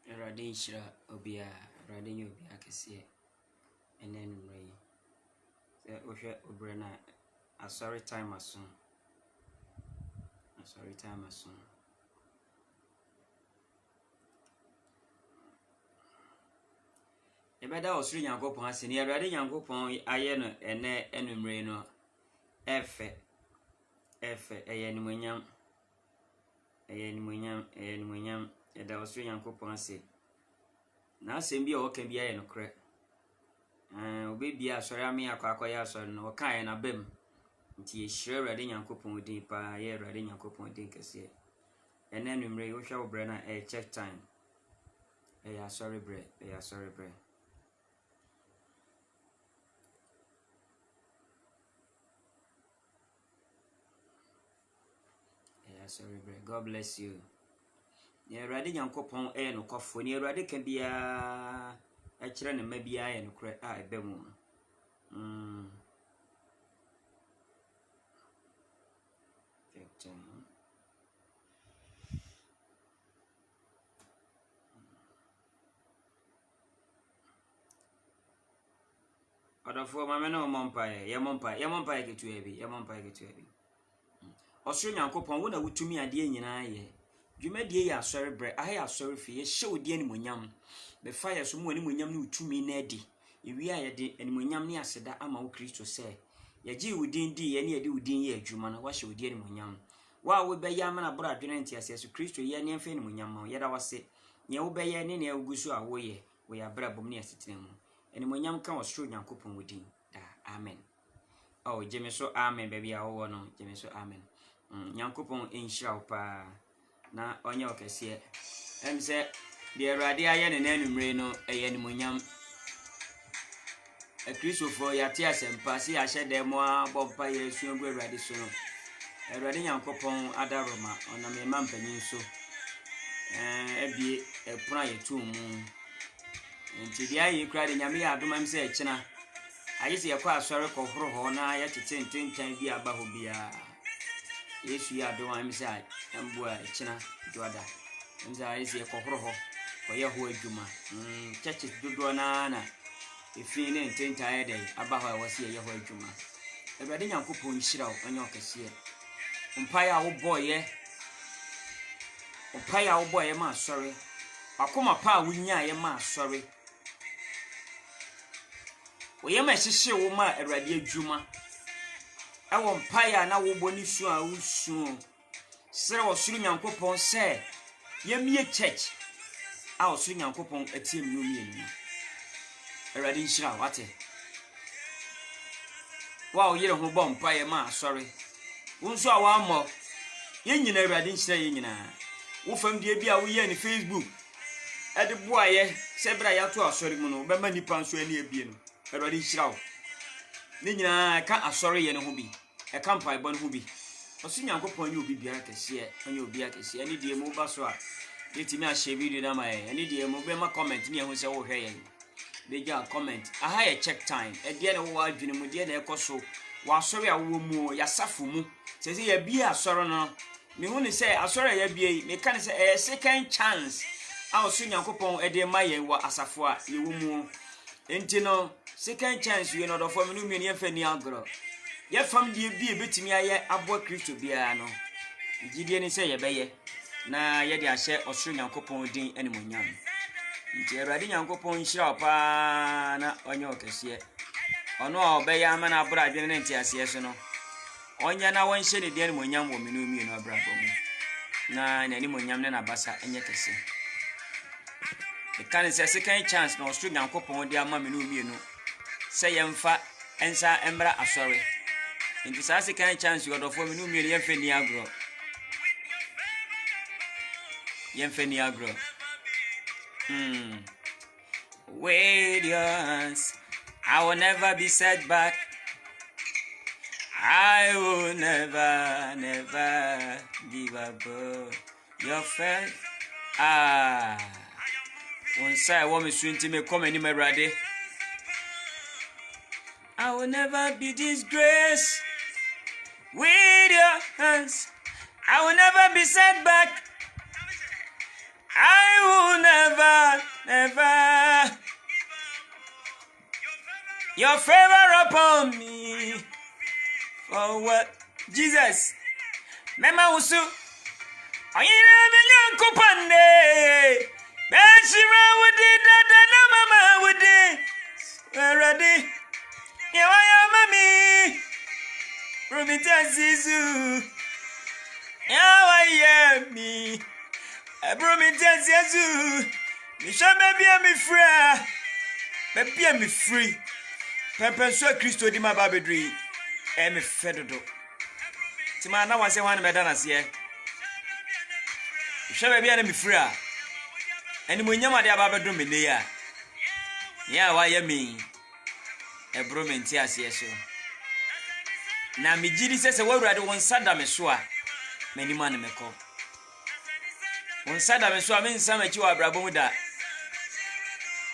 Radin Shira Obia, Radin Obia Cassia, and then Ray. Osha Obrena, a sorry time as soon. A sorry time as soon. A better was 3 young upon us, and you're ready young upon iron and enumerator. Effe, Ayanimuyam, and I was 3 young upon say. Now, same be all can be a crack. Baby, I sorry, I mean, a quackoya son or kind of bim. Tea sure ready young coupon with deep, ready young coupon think as yet. And then we may show Brenner a check time. Sorry, bread, sorry, bread. Sorry, bread. God bless you. Near ready young coupon no coffee, near ready can be a children, maybe I and crack I bemo. Other for my men or mumpire, Yamompire get to heavy, Yamompire get to heavy. Australian coupon would to me a dear in I. You may dear, sorry, bread. I have sorry for you, show the animal yam. The fire some when you yam to me, Neddy. If we are a day and when yam near said that I'm a Christo say. Ye G would indeed any do din ye, Jumana, what should dear yam. While we be yaman abroad, Genenti as Christo, ye near Fenny yam, yet I was say, ye obey any gusso away, we are brabum near sitting. And when yam come Australian coupon within. Amen. Oh, Jimmy so amen, baby, I want no, Jimmy so amen. Nyankopon enhyira pa na onye okese em se de awurade aye ne nanumre no eye nimonyam Kristofo yate asempa si ahye dem abompa yesu egu awurade so no awurade Nyankopon adaroma ona me mampanyin so ebie epuna yetu mu nti dia ye kura de nyame ya adoma mse ekina ayese yakwa asore kohoro ho na ya teten bi aba ho bia Yesu ya do am say ambua china doada amza ayese kohoro ho koye ho adwuma church dodo na efi ne ntenta ede aba ho wase ye ho adwuma Awurade Nyankopon hyira onye okese mpaya wo boye ma sorry akoma pa wunya ye ma sorry oye ma hyehye wo ma Awurade adwuma ewo mpaya na wo boni su a wusu sere wo suru Nyankopon se yemie church a wo suru Nyankopon atie mi enu Awurade nhyira wate wa o yire ho bom mpaya ma sorry wonso a wa mo ye nyina Awurade nhyira ye nyina wo fam die bia wo ye ni Facebook ede boaye se bra ya to asori mu no be ma nipa nso ani ebie no Awurade nhyira wo ni nyina ka asori ye ne ho bi e ka mpa ibon ho bi osu Nyankopon ye obi biara kese onye obi akese ani die mu ba so a yetimi a share video na mai ani die mu be ma comment ni ehun se wo hwe ye be ja comment aha ye check time e die ne wo adwene mu die na ekoso wa asori a wo mu ya safo mu se ye bie asori no me hu ni se asori ya bie me kan se second chance a osu Nyankopon e de ma ye wa asafo a ye wo mu enti no second chance you know for me no me ne fa ni agro ye fam die bie betimi aye abo Kristo bia no gidie ni se ye beye na ye de ahye osu Nyankopon din animonyam nti Awurade Nyankopon hyira pa na onye okese ono obeye ama na abra adwene ne ntiase so no onya na wonhye ne din animonyam wo me no mi no abra bomu na animonyam ne na basa enye kese e kan se second chance na osu Nyankopon de ama me no mi no se yemfa ensa embra asori nti sa second chance you do for me no mi yemfa ni agro with yours I will never be set back. I will never give up your faith. One say I want me to me come any ready. I will never be disgraced with your hands. I will never be set back. I will never your favor upon me. For what? Jesus. Mema usu. Oyire me yankopande. Beshira wudi dada na mama wudi. Ready? Yawaya mami. Rumita zizu. Yawaya mi. Rumita zizu. Misha me free. Pempen so Kristo di ma ba bedri. Me fedodo. Ti ma na wase wan me da na se. Misha bia na me free a. Eni mo nyama de aba bedo me ne ya. Ya wa ya mi. Ebro me nti ase so. Na me gidi se wawurade won sada me so a. Mani ma ne meko. Won sada me so a me nsa ma chi wa brabo mu da.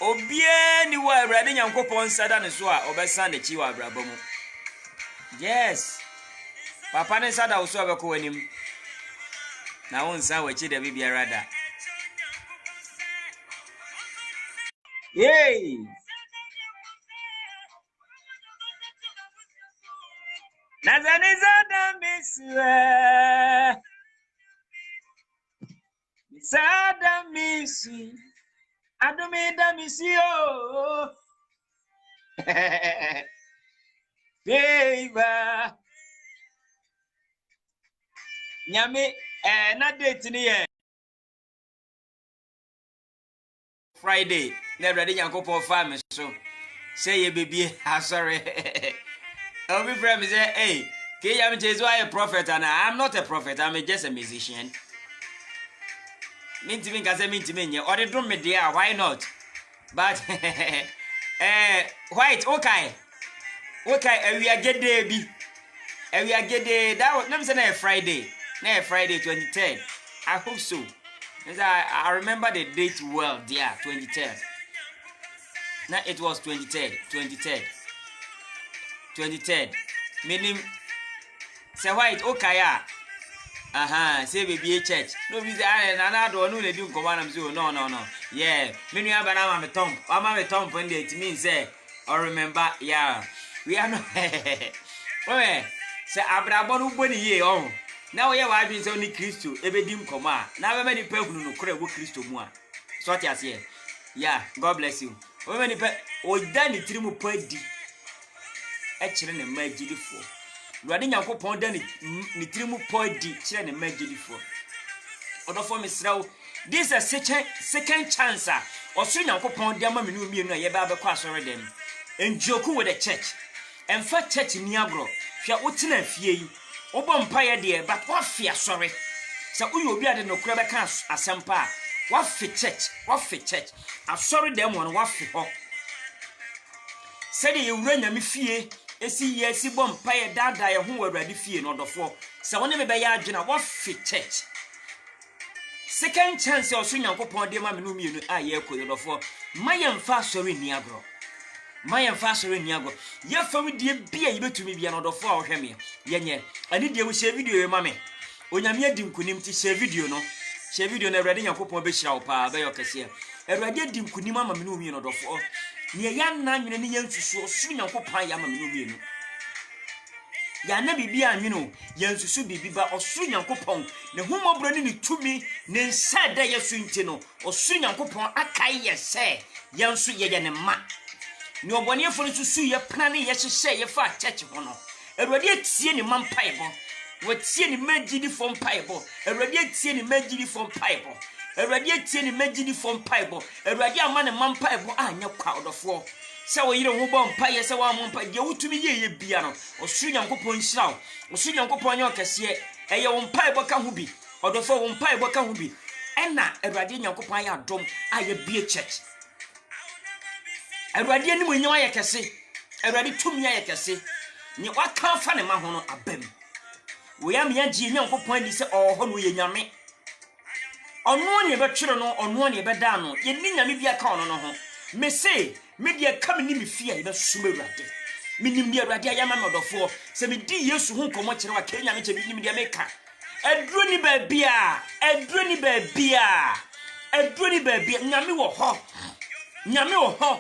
Obie ni wa awurade nyankopon sada ne so a obesa na chi wa brabo mu. Yes. Papa ne sada wo so abeko wanim. Na won sa wa chi da bibia rada. Yay! Nazani zada miswe. Sada misi. Adumida misio. Favor. Nyame na date ni ye. Friday. Na ready Yankopon farm so. Say ye baby, sorry. I'll be friend say, hey, I'm just a prophet and I'm not a prophet, I'm just a musician. Mean to me, or they don't me there, why not? But white, okay, and we are get there, and we are get there. That was never say Friday, 23rd. I hope so. I remember the date well, dear, 23rd. Now it was 23rd. Meaning, say white, okay, say baby church. No, we say, I don't know they do come on. No. Yeah, meaning I'm a tomb. I'm a tomb when it means say, or remember, yeah, we are not. Okay, say Abraham Bunny ye on. Now we have been only Christo, Ebedim Coma. Now many people no crave with Christo more. So as here. Yeah, God bless you. Many people, or done it through Pedi. Actually, a magic for. Running Yankopon done it, Nitrimu Podi, children a magic for. Other form is now. This is a second chance, or soon Yankopon, dear mammy, you know, Yababa cross already. And Joku with the church. And for church in Niagro, Fia Utin and Fie. Obon Pire dear, but what fear, sorry. So we will be at no crab accounts as some pa. What fit church? I'm sorry, them one, what fit ho. Said you ran a me fear, see, yes, bomb pire dada who were ready fear, not the four. So when they be a what fit church. Second chance or soon upon the mammy, I hear could the four. My young faster in Niagro. Your family dear be able to me be another four hemi. Yen, I need you share video, mammy. When I'm yet dim kunim to share video, no. Share video never ready your coupon bishop, by your cassia. A radiant dim kunima mammy, not the four. Near young nine and young to show soon your papa yammy. Yana be a minu, young to should be or soon your coupon. The whom of running to me, then said that your swing tino, or soon your coupon, a kaya say, young sweet yan and ma. No one here for to see your planning, yes, say your fat church honor. A radiate seeing a man piebble. What seeing imaginary from piebble. A radiate seeing imaginary from piebble. A radiate seeing imaginary from piebble. A radiate man and man piebble. Ah, no crowd of war. So you don't want pie as a woman pie. You to me, ye piano, or swing and coupon shout, or swing and coupon your cassia. A your own piebble can be, or the phone piebble can be. And now a radiant coupon your drum. I be a church. A radiant when you are a cassette. A radiant to me, I can say. You what can't find a man a bem. We am young Jimmy for point this or when we yammy. On one year, but children on 1 year, but down. You mean me be a corner no home. May say, maybe a coming in me fear, but summer ratty. Meaning me a radia yaman or the four. 70 years who come much in our Kenya, which is in the America. A drunny bear, Edwani baby, Nyame wo ho. Nyame wo ho.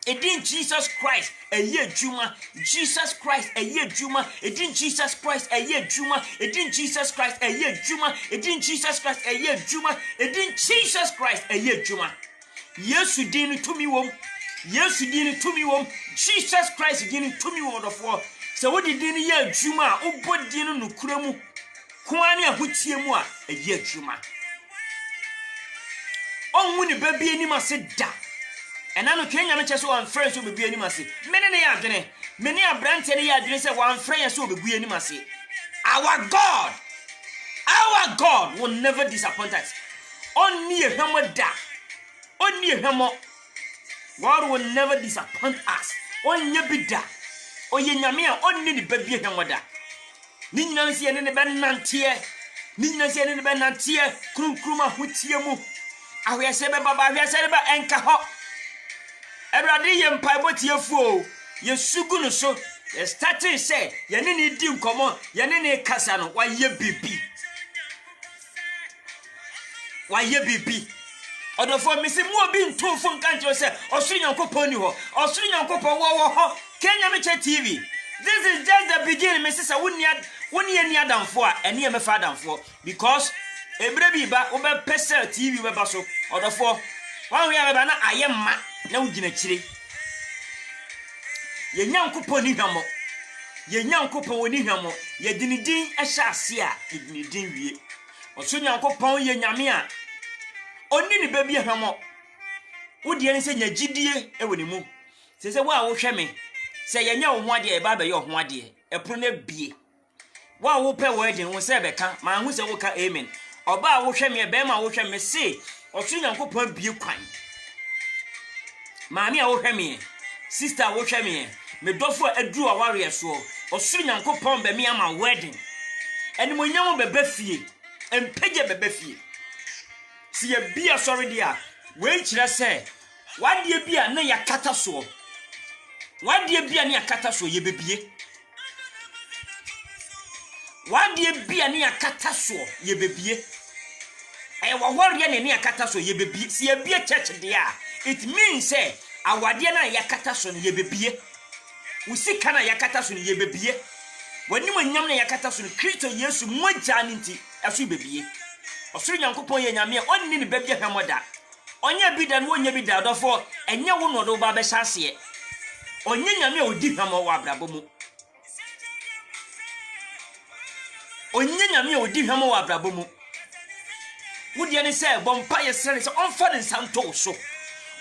Edin Jesus Christ, a year Juma. Jesus Christ, a year Juma. Edin Jesus Christ, a year Juma. Edin Jesus Christ, a year Juma. Edin Jesus Christ, a year Juma. Edin Jesus Christ, a year Juma. Yes, you didn't to me, wom. Yes, you didn't to me, wom. Jesus Christ, you didn't to me, word of war. So what did you year Juma? Oh, but didn't no Kuremu. Kwania, which ye more, a year Juma. Oh, when the baby anima said that. And I know Kenya just one friends will be any massy. Many are many are branch any address one friend will be any massy. Our God will never disappoint us. Only a hammer da. Only a hammer. God will never disappoint us. Only be da. O Yenamia only the baby hammer da. Nina see any benantier. Nina see any benantier. Kruma hutiamu. I will say Baba, I will say about Enkaho. Everybody yem pibot ye fo ye sugunu so ye starting say ye ne di nkomo ye ne kasa no wa ye bibi odofo mi se mu obi ntonfo nka nche say osuru nyankopon ni ho osuru nyankopon wo ho Kenya Meche TV. This is just the beginning. Me say woni ani adamfo a ene ye me fa adamfo because ebre bi ba wo be pese TV we ba so odofo wan we ba na ayemma na ugina kire ye nyankopon ni hwamo ye nyankopon woni hwamo ye dinidin ehya ase a ye dinidin wie oso nyankopon ye nyame a oni ni ba bi hwamo wodi en se nyagidie e woni mu se wa wo hwe me se ye nya wo ho ade e ba ba ye ho ade e pro na bie wa wo pe wedding wo se be ka ma hu se wo ka amen oba wo hwe me be ma wo hwe me se oso nyankopon bie kwan Mami a wo hwe me sister wo hwe me dofo aduru aware so osuru nyankopon be me ama wedding eni mo nyam be bafie empege be bafie si ye bia sorry dia we kire se wadie bia na yakata so wadie bia na yakata so ye bebie wadie bia na yakata so ye bebie e wo wore na yakata so ye bebie si ye bia church dia it means say awade na yakata so ne yebebie usika na yakata so ne yebebie wani manyam na yakata so ne Kristo Yesu mogya ne nti aso bebie osoro nyankopon ye nyame onni ne babie hwamoda onye bida no onye bida dofo enye wo no do ba be hyase onye nyame odi hwamo wa abrabo mu onye nyame odi hwamo wa abrabo mu wodi ne se bompa ye sere se onfa ne santo so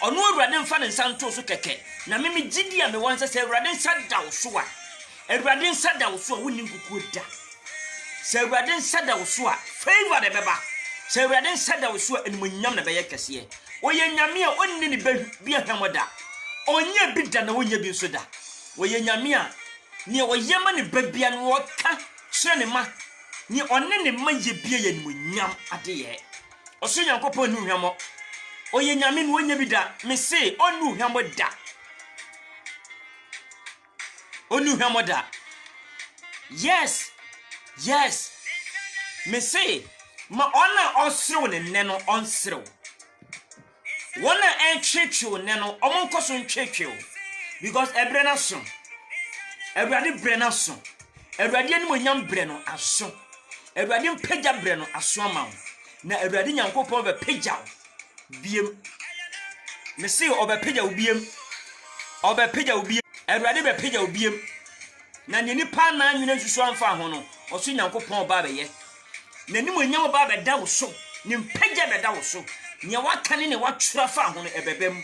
onu awurade mfa ne nsanto so keke na meme gidi a me won se awurade nsada wo so a awurade nsada wo so a woni nkuku da se awurade nsada wo so a favor de beba se awurade nsada wo so a enumunyam na beye kese oye nyame a onni ne bi ahwamoda onye bi da na onye bi so da oye nyame a ne oyema ne babia no woka hye ne ma ne onne ne ma ye bia ye enumunyam ade ye oso nyankopon nu hwamo oye nyame no onye bi da me se onu hwamo da onu hwamo da yes me se ma ona osrew ne ne no onsrew wona entwetwe ne no omonkoso ntwetwe because ebrena so everybody brena so everybody ani monyam bre no aso everybody mpagya bre no aso ama na everybody nyankopon be pagya biem me se obepagya ubiem everybody be pagya ubiem na ne nipa na anwene nsusu amfa ho no oso nyankopon ba be ye na ni monyam ba be da wo so ni mpagya be da wo so nya wakane ne watwura fa ho no ebebem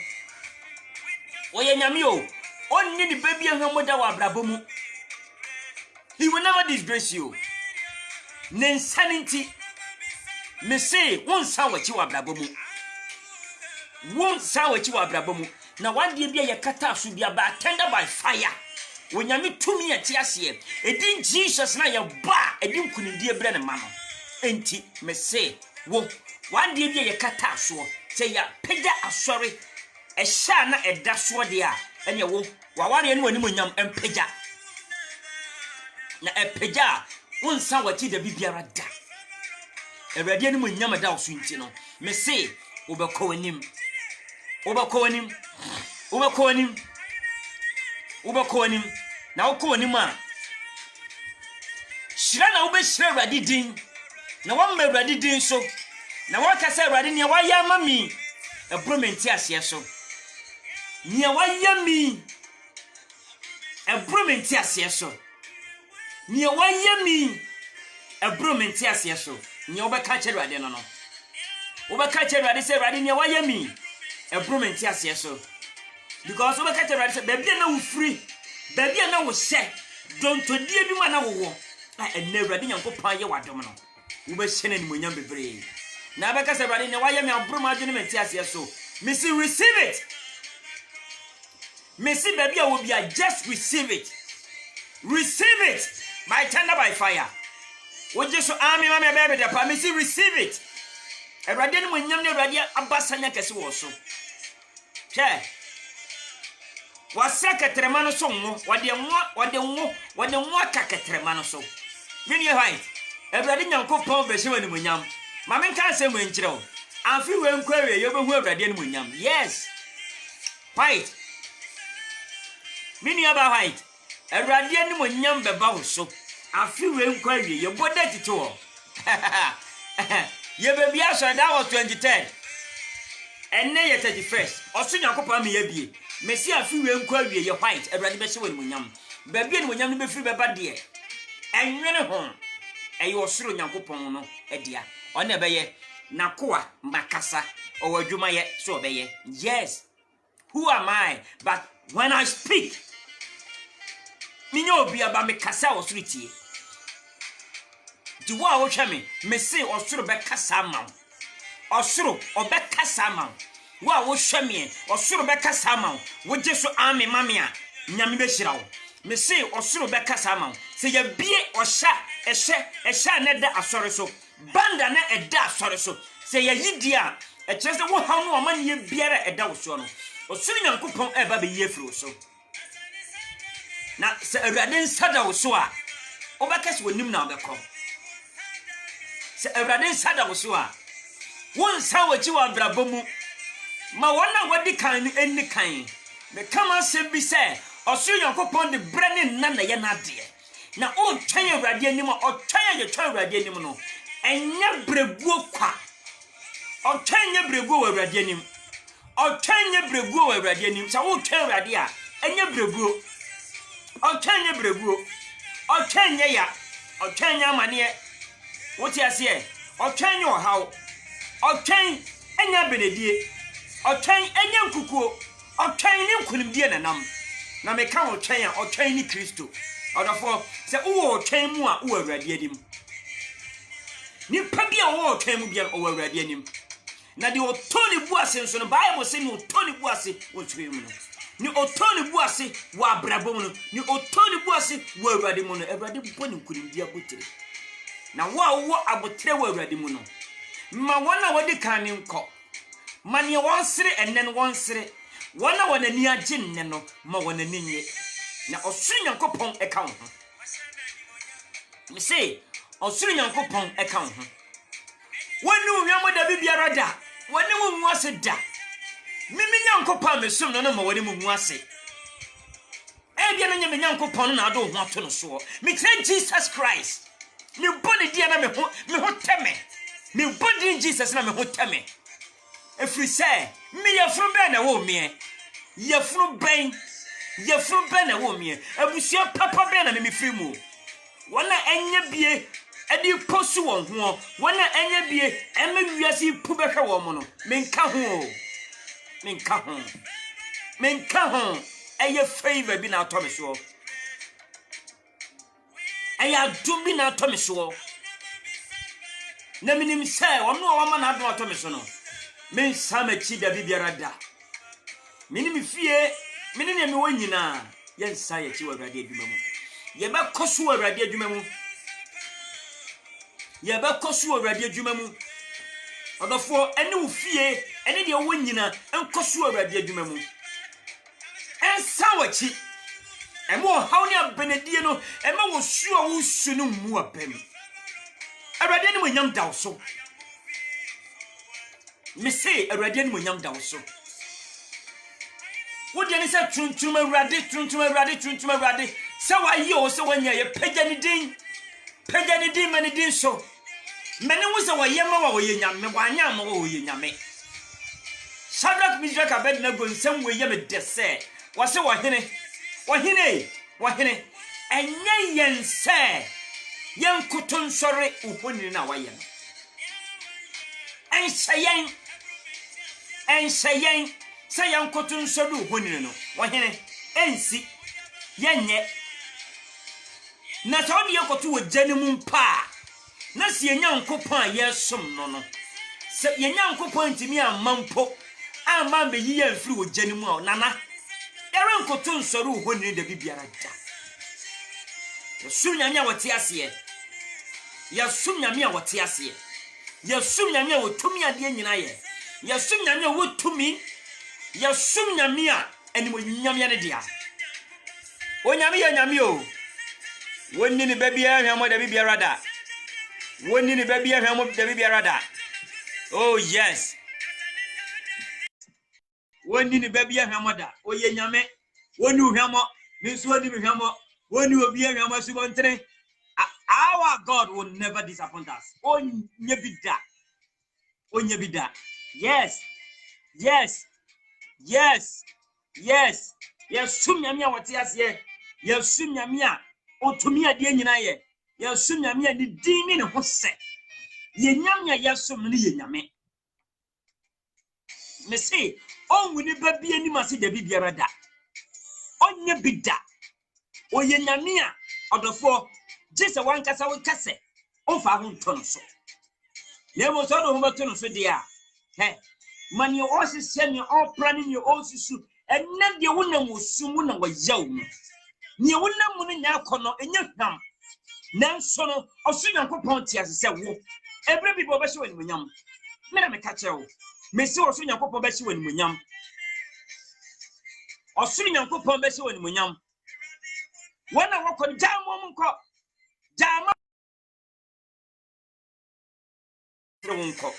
oye nyame o onni ni baby ahwamoda wa abrabomu he will never disgrace you nensanity me say won san wachi wa abrabomu na wande bia yakata aso bia ba tender by fire wonyame tumi ati ase edin Jesus na ye ba edin kunindie bre ne ma no enti me say wo wande bia yakata aso say ya pega asori ehya na eda so de a ene wo waware ne wani monyam empega na epega won san wachi da bibiara da Ewurade ni monyam da oso nti no me say wobɛkɔ anim wobɛkɔ anim na wokɔ anim a hyira na wobɛhyira Awurade din na wamma Awurade din so na wakasa Awurade ne wayɛ ama mi ebromenti aseɛ so ne wayɛ mi ebromenti aseɛ so ne wayɛ mi ebromenti aseɛ so ne wobɛka kyerɛ Awurade no wobɛka kyerɛ Awurade sɛ Awurade ne wayɛ mi ebromenti aseɛ so because wobɛka kyerɛ Awurade sɛ baabi na wo free baabi na wo hyɛ dontodie bi ma na wo wɔ ɛnna Awurade Nyankopɔn ayɛ wadom no wobɛhyɛ na nimonyam bebree na bɛka sɛ Awurade ne wayɛ mi ebromenti aseɛ so me see receive it me see baby will be just receive it by thunder by fire wo just army ma me baby da pa me see receive it Awurade ne monyam ne Awurade abasanya kese wo so hwɛ wasa ketrema no so ngo wode ngo aka ketrema no so mini right Awurade Nyankopɔn bɛhyɛ wani monyam ma me nka asɛm nkyerɛ wo amfi we nkwa we yɛbɛhu Awurade ne monyam yes right mini aba right Awurade ne monyam bɛba wo so amfi we nkwa we yɛbɔda tito wo yɛbɛbi aso that was 23rd enne yɛ 31st ɔso Nyankopɔn me yɛbie mesi afi we nkwa we yɛ white Awurade bɛhyɛ wani monyam baabi ne monyam no bɛfiri bɛba de ɛnwene ho ɛyɛ ɔsoro Nyankopɔn no ɛdia ɔna bɛyɛ nakoa makasa ɔwadwuma yɛ so ɔbɛyɛ yes who am I but when I speak minyo obi aba me kasa ɔsoro tie di wa wo hwɛ me say ɔsoro bɛkasa ma ɔsoro ɔbɛkasa ma wa wo hwɛ me ɔsoro bɛkasa ma wo gye so ame mame a nyame bɛhyira wo me say ɔsoro bɛkasa ma sɛ yɛ bie ɔhya ɛhya na da asɔre so banda na ɛda asɔre so sɛ yɛ yidi a ɛkyerɛ sɛ wo haw no ɔma ne yɛ biara ɛda wo so no ɔsoro Nyankopɔn ɛba bɛ yie firi wo so na sɛ Awurade nsada wo so a wobɛka sɛ wonim na wobɛkɔ sɛ Awurade nsada wo so a wonsa wakyi wɔ abrabɔ mu ma wɔn a wɔde kan no ɛni kan me kama sɛ bi sɛ ɔsoro Nyankopɔn de brɛ ne nna na yɛ n'adeɛ na ɔtwɛn Awurade anim a ɔtwɛn Awurade anim no ɛnyɛ breguo kwa ɔtwɛn nyɛ breguo wɔ Awurade anim ɔtwɛn nyɛ breguo wɔ Awurade anim sɛ wotwɛn Awurade a ɛnyɛ breguo ɔtwɛn nyɛ breguo ɔtwɛn nyɛ ya ɔtwɛn nyɛ amaneɛ wote aseɛ ɔtwɛn nyɛ ɔhaw ɔtwɛn ɛnyɛ benedie ɔtwɛn ɛnyɛ nkukuo ɔtwɛn ne nkunimdie nanam na meka ɔtwɛn a ɔtwɛn ne Kristo ɔdɔfo sɛ wo ɔtwɛn mu a wo Awurade anim nipa bi a wo ɔtwɛn mu bia wo Awurade anim na de otoni bu ase nso no Bible sɛ ne otoni bu ase wo twe mu no ni otoni bu ase wo abrabom no ni otoni bu ase wo Awurade mu no Awurade bɔ ne nkunimdie abotire na wo abotire wo Awurade mu no ma wona wodi kan ne nkɔ ma ne wɔnsere enne no wɔnsere wona wona ni agye nne no ma wona ni nye na ɔsoro Nyankopɔn ɛka wo ho me say ɔsoro Nyankopɔn ɛka wo ho woni wiamo da bibiara da woni wo mu ase da mimi Nyankopɔn mesom no ma woni mu ase bia no nyame Nyankopɔn na ado ho ato no so me kire Jesus Christ me body dia na me ho teme me body Jesus na me ho teme efri say me yefru ben na wo me yefru ben na wo me abusua papa ben na me firi mu wona enya bie edi posu won ho wona enya bie ema wiase pu behwe wo mo no menka ho eye favor bi na atome so aya dum bi na atome so na minim say ono wa ma na adom atome so no men sama chi da bibiara da minim fie minim me wonyina yensa ye chi wa Awurade adwuma mu ye ba koso wa Awurade adwuma mu odofo ene wo fie ene de wonyina enkoso wa Awurade adwuma mu ensa wa chi emo haw ne abenedie no ema wo su a wo su no mu apem Awurade ne monyam daw so me say awurade animonyam da wo so wo de ne say tuntum awurade say wa yi o say wanya ye pagya ne din mani din so mene wo say wa ye ma wa ye nyame wanya ma wo ye nyame Shadrach Meshach Abednego nsem we ye me de say wa say wa hene enye yen say yen kutun sore uhoni na wa ye no ensayen say yen kutun sore uhoni no wa hene ensi yenye na tawo de yakoto wo jani mu mpa na se yenyankopon a yesom no se yenyankopon ntimi amampo amma be yiye mfiri wo jani mu a nana ere nkoto nsoro uhoni da bibiara da yasum nyame a wote ase yasum nyame a wote ase yasum nyame a wotumi ade nyina ye yasum nyame a wotumi yasum nyame a enimo nyame ne dia onyame ya nyame o wonni ni babia hwamo da bibiara da wonni ni babia hwamo da bibiara da oh yes wonni ni babia hwamo da oye nyame wonni hwamo minso wonni hwamo wonni obi hwamo subontre our God will never disappoint us onye bida yes yasum nyame a wote ase yasum nyame a otumi ade nyina ye yasum nyame a ni din ni ho se ye nyame a yasum ni ye nyame me say onwuni babia ni mase da bibiara da onye bida oye nyame a odofo jese wankasa wonkase onfa ho ntono so lemo so do ho betono so de a mani o sese ni o prani ni o susu enne de wonam osumu na wayaw mu ni wonam mu nya kono enye hwam nanso no osu nyankopon ti asese wo every people be hwe ni munyam me na me ka chewo me se osu nyankopon be hwe ni munyam osu nyankopon be hwe ni munyam wana wakon jamo munko jama tronko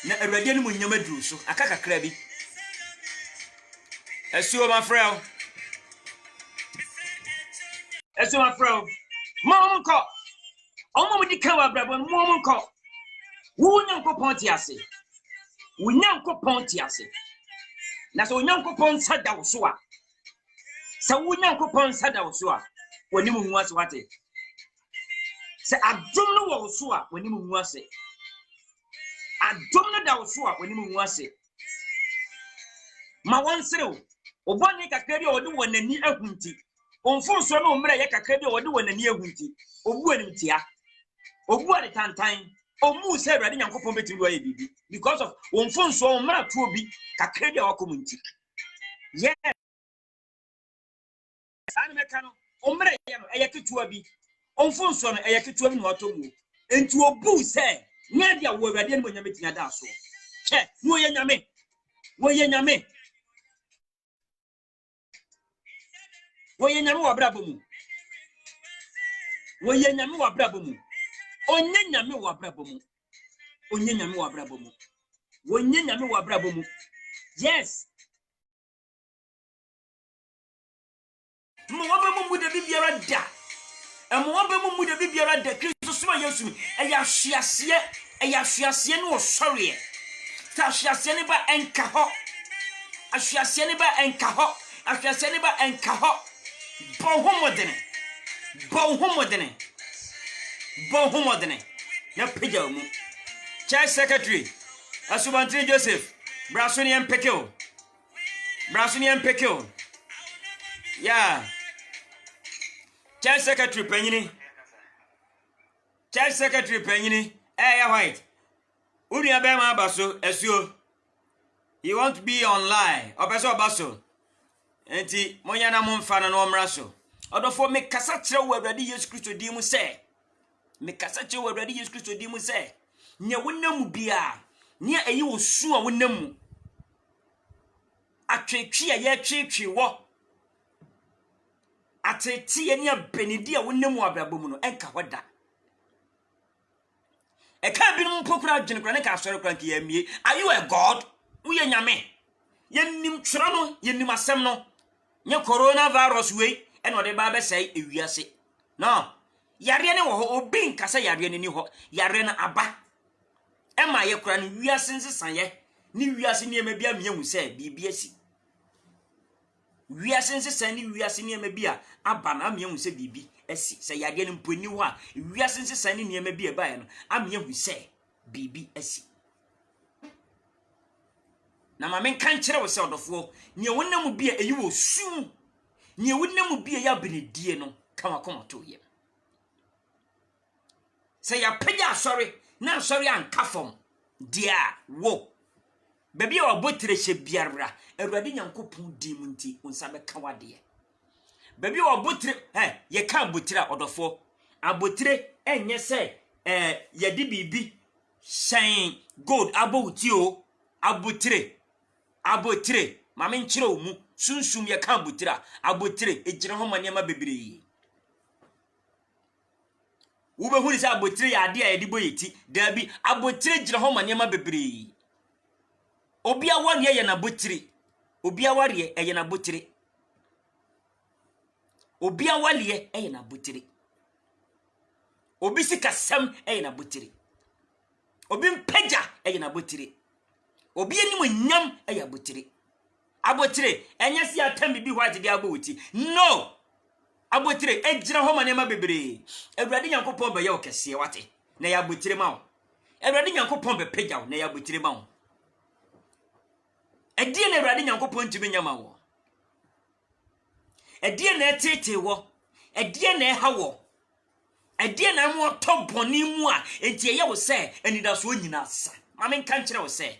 na awurade ni munyam aduru so akaka kra bi esuo ma frel momko omo di kan wa brabo momko wo nyankopon ti ase na so nyankopon sada wo so a sa wo nyankopon sada wo so a woni mu hu ase wate se adom no wo so a woni mu hu ase adom no da wo so a woni mu hu ase ma wonserew obone kakari odi wonani ahunti onfonso no mra ye kakari odi wonani ahunti obu animtia obu ade tantan omu se awurade nyankopon betimi do aye bibi because of onfonso mra to obi kakari a wakomunti yes ani mekano omra ye no eye ketua bi onfonso no eye ketua bi no atomu enti obu se nya dia wo awurade ni monyame tinya da so che wo ye nyame woye nyame wa brabo mu woye nyame wa brabo mu onye nyame wa brabo mu onye nyame wa brabo mu wonye nyame wa brabo mu yes mo wa ba mu de bibiara da mo wa ba mu de bibiara da Kristo suma Yesu eya hwiase no osore ta hwiase ne ba enka ho ahwiase ne ba enka ho ahwiase ne ba enka ho bon homodene na pejaa mu Church Secretary Asubantini Joseph Brasoni Mpekeo yeah Church Secretary Penyini ya white Unia bema abaso esuo you want to be online opeso abaso enti monya na momfa na no mra so odofo me kasa kire wo awurade Yesu Kristo di mu se nya wonam bia nya eyi wo su a wonam atwetwe a ye twetwe wo atete ye nya benedi a wonam abrabom no enka hoda e ka bi no mpokura adwene kura ne ka asori kura nke yamie. Are you a god? Wo ye nyame. Yenim twra no, yenim asem no. Nye coronavirus we e no de ba be sei ewiase. No. Yare ne wo ho obi nkasa yare ne ni ho. Yare na aba. E ma ye kura no wiase nsesan ye. Ni wiase ne ma bia mehu se bibi asi. Wiase nsesan ni wiase ne ma bia aba na mehu se bibi asi. Se yare ne mponi ho a wiase nsesan ni ma bia ba ye no amehu se bibi asi. Na ma men kan kire wo se odofo ne wonam bia eyi wo su. Ne wonam bia ya benedie no kama komoto ye. Se ya pega sorry na sorry an kafom dia wo. Baby a wabotire hye biara Awurade Nyankopon di mu nti unsa be ka wade. Baby a wabotire ye ka abotire odofo. Abotire enye se ye di bibi shine gold abouti o abotire mame nkyere omu sunsum ye ka abotire ejire ho manema bebre. Ube huni se abotire ya ade a ye di boyeti dabi abotire jire ho manema bebre. Obia wariye ye na botire. Obia wariye ye na botire. Obia waliye ye na botire. Obi sikasem ye na botire. Obi mpagya ye na botire. Obi anim nyam ye botire. Abotire enya si atam bibi hwa gide aboti. No. Abotire ejira ho manema bebre. Awurade Nyankopon be ye okese wate. Na ya botire ma wo. Awurade Nyankopon be pagya wo na ya botire ma wo. Edie na Awurade Nyankopon ntimi nyama wo. Edie na etete wo. Edie na eha wo. Edie na mo to boni mu a enti ye wo se anidaso onyina asa. Ma men kan kire wo se.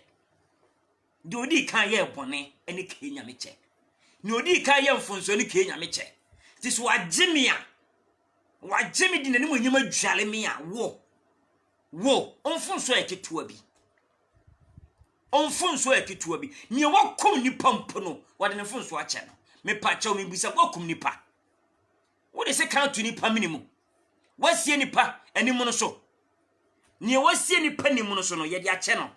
De odi kan ye boni eni ke nyame che. Ni odi kan ye mfonso ni ke nyame che. Tiso wagimia. Wagimi di nanim onyima dwale me a wo onfonso eketua bi. Onfonso eketua bi. Ni wakom nipa mpono wade ne fonso ache no. Me pa cha me bisa wakom nipa. Wo de se kan tu nipa minimum. Wasie nipa animu no so. Ni wasie nipa nimu no so no ye de ache no.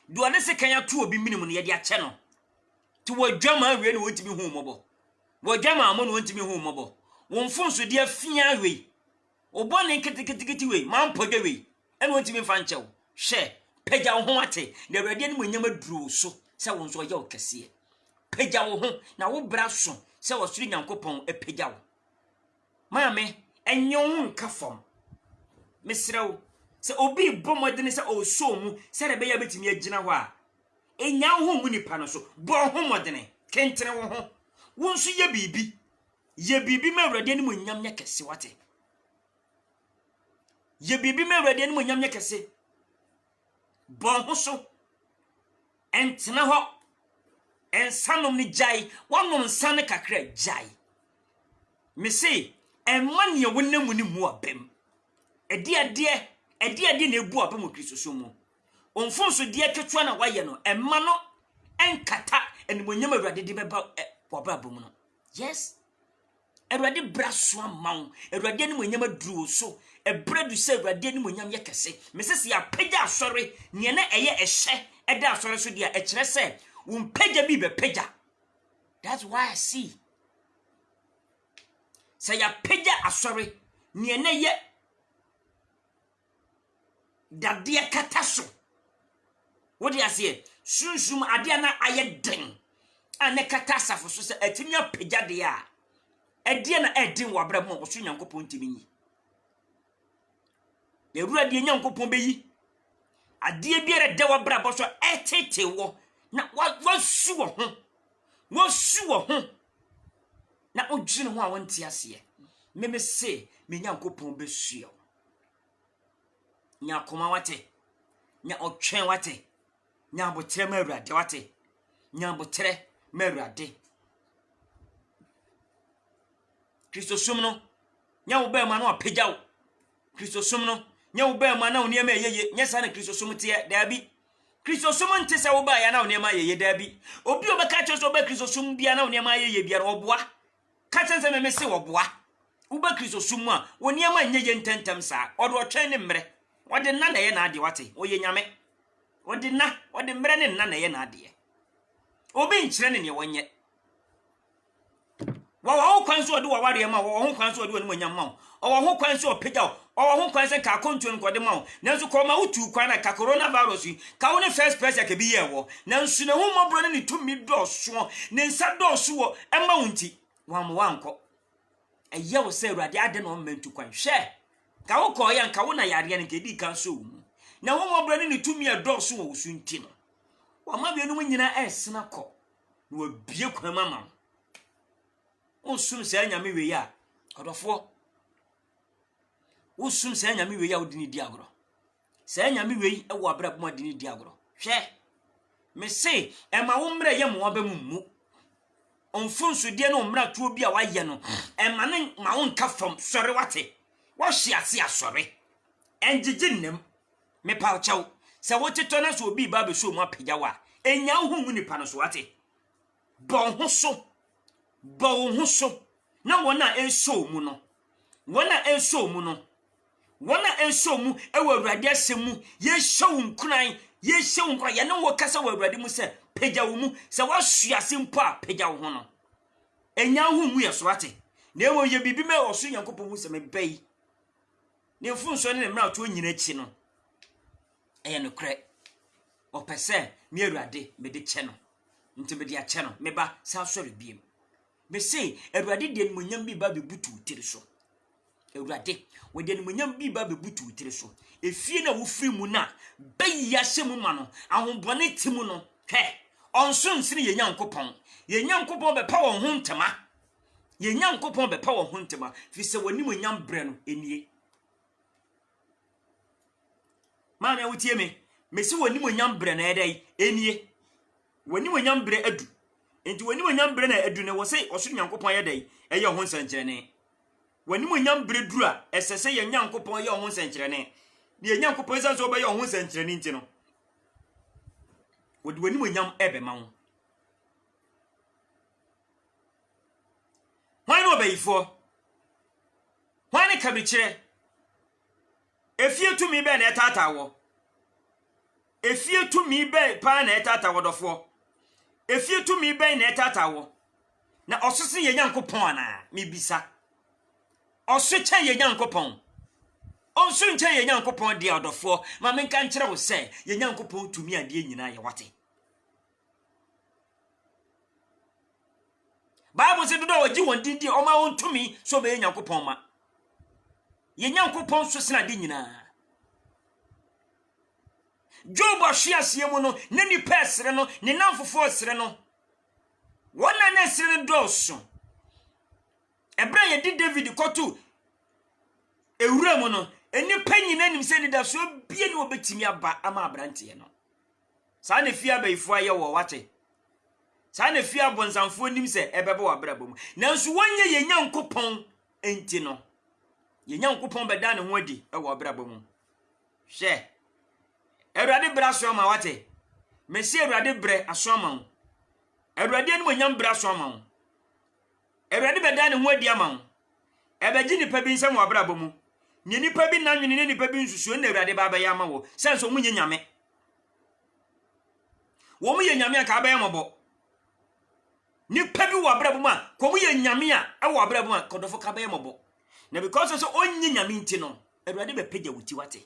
Do ade se kan atu obi minimum no ye de ache no. Ti wadwama awie no wontimi hu mobo. Wadwama amo no wontimi hu mobo. Wonfonso de afia awie. Obone ketekete we man podwe we. Ene wontimi fa nche wo. Hwe pagya wo ho ate na Awurade ne monyam aduro so se wo nso ye okese. Pagya wo ho na wo bra so se wo suru Nyankopon epagya wo. Maame enye wo nka fom. Mesrew se obi bomode ne se o so mu se rebe ya betimi agina ho a enya wo mu nipa no so bo ho modene kentere wo ho wo nso ye bibi ma Awurade ne monyam nya kese wate. Ye bibi ma Awurade ne monyam nya kese. Bon ho so entena ho ensanom ni jai wonom nsane kakra jai. Me say emma ne wonam ni mu abem. Ede na ebu abem Kristo mu. Onfonso de atwetwa na waye no emma no enkata enimonyam Awurade de beba wabra bom no. Yes. Awurade braso amaw. Awurade ne monyam aduro so. Ebredu se Awurade ne monyam yekese. Mesese ya pagya asore ne na eye ehye eda asore so dia ekire se pagya bi be pagya. That's why I see. Say ya pagya asore ne na ye dade kata so. What do you say? Sunsum ade na aye den. Ane kata safo so se atimi apagya de a. Ede na edin wabra mo osu Nyankopon ntimi yi. Ewura de Nyankopon beyi. Ade biere de wabra bo so etete wo na wasu wo ho. Wasu wo ho. Na odwene ho a wonte ase. Me se me Nyankopon besuo. Nya koma wate. Nya otwen wate. Nya abotre ma Awurade wate. Nya abotre ma Awurade. Kristo sum no nya wo ba ma na opagya wo. Kristo sum no nya wo ba ma na oni ema yeye nya sa na Kristo sum tie dabi. Kristo sum nte se wo ba ya na oni ema yeye dabi. Obi obeka cho so ba Kristo sum bia na oni ema yeye bia oboa. Ka chen se me se oboa. Wo ba Kristo sum a oni ema nyeye ntentem sa. Odo otwen ne mre. wode na ye na ade wate oye nyame wode na wode mre ne na ye na ade obi nkyere ne wonye wa ho kwan so ode wa ware ma wa ho kwan so ode woni nyam ma o ho kwan so opega o ho kwan se ka kontu nkode ma nanso ko ma utu kwan na ka coronavirus ka wo ne first person ka bi ye wo nanso ne ho mobro ne tumi doso ne nsa doso wo ema wonti wa mo wanko eye wo se Awurade ade no mentu kwan hwe ka wo ko ya nka wo na yare ne kedi kan so mu na wo mobro ne tumi doso wo sunti no wa ma bi no nyina esena ko na wa bie kwan mama osum se nyame we ya odofo usum se nyame we ya odini di agro se nyame we e wo abra bom adini di agro hwe me se e ma wo mra ye mo ba mu onfunso die no mra tuo bi a waye no e ma ne ma wo nka fam sori wate wo hye ase asori enjiji nem me pa chaw se wo tito na so obi ba be so mu apagya wa enya ho hu nipa no so wate bon ho so na wona enso mu no wona enso mu e wo Awurade asemu ye hyew nkunan ye hyew nkwa ye ne wo kasa wo Awurade mu se pagya wo mu se wo hyease mpo a pagya wo ho no enya ho mu ye so ate na ewo ye bibi me wo so Yankopɔn mu se me bai ne mfunso ne mra to nyina chi no eye no kre opese me Awurade me de che no nti me de a che no me ba sa sori biem me say Awurade de animuonyam bi ba be butu tiri so Awurade we de animuonyam bi ba be butu tiri so efie na wo firi mu na bayi ahyemu ma no ahombone timu no he onso nsiri ye Nyankopɔn be pa wo ho ntema ye Nyankopɔn be pa wo ho ntema fi se wanimuonyam bre no enie ma me wotie me se wanimuonyam bre na edai enie wanimuonyam bre adu enti wanimuonyam bre na adu ne wo se osoro Nyankopɔn ye dai eye ho nsankyerene wanimuonyam bre duru a esese ye Nyankopɔn ye ho nsankyerene ye Nyankopɔn san so be ye ho nsankyerene nti no wodi wanimuonyam ebe ma wo hwan no bayifo hwan ne kabikire efie tumi be na etata wo efie tumi be pa na etata wo dofo efie tumi be na etata wo na osose ye Nyankopɔn ana mebisa oso kye ye Nyankopɔn onso nkye ye Nyankopɔn dia odofo ma menka nkire wo se ye Nyankopɔn tumi ade nyina ye wate Bible said do oji won dindi o ma won tumi so be Nyankopɔn ma ye Nyankopɔn so sena de nyina Job ahwiase mu no ne ni pesre no ne namfofo sere no wona na sere doso ebra ye di David kotu ewura mu no eni panyina nim se ni da so bie ni obetimi aba ama abrante no sa na fia bayifo aye wo wate sa na fia bonsanfo nim se ebebe wa brabom nanso wonye ye Nyankopɔn enti no ye Nyankopɔn beda ne ho adi e wo brabom hwe Awurade bra so ma wate mesi Awurade bre aso ma wo Awurade ani monyam bra so ma wo Awurade beda ne ho adi ama wo ebeji nipa bi nsem wa brabom ni nipa bi na nwene ne nipa bi nsusu na Awurade ba ya ma wo senso munye nyame wo mu ye nyame aka ba ya mabo nipa bi wa brabom a ko mu ye nyame a e wa brabom a kodofo ka ba ya mabo na because so onye nyame nti no Awurade be pagya wuti wate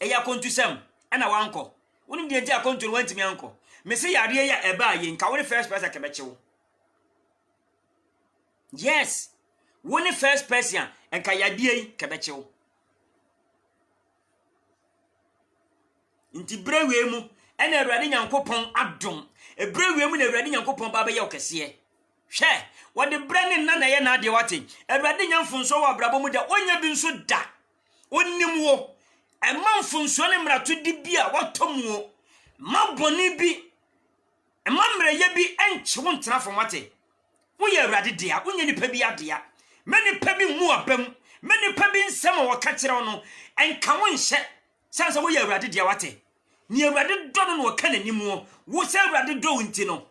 eya kontusem ana wanko wonim de nti akontu no wantimi anko me se yare ya eba ye nka wo first person ka bechewo yes woni first person enka yade yi ka bechewo nti brewe mu ena Awurade Nyankopɔn adom ebrewe mu na Awurade Nyankopɔn ba be ye okese hwe wode bre ne na ye na ade wate Awurade Nyamfonso wa brabo mu da onya bi nso da onnim wo emanfunso ne mrato di bi a watomuo maboni bi emamreye bi enche wo ntena fomate wo ye Awurade dia wo nye nipa bi adea mani pa bi mu abam mani pa bi nsem wo ka kire wo no enka wo nhye sansa wo ye Awurade dia wate ni Awurade do no wo ka nanim wo se Awurade do nti no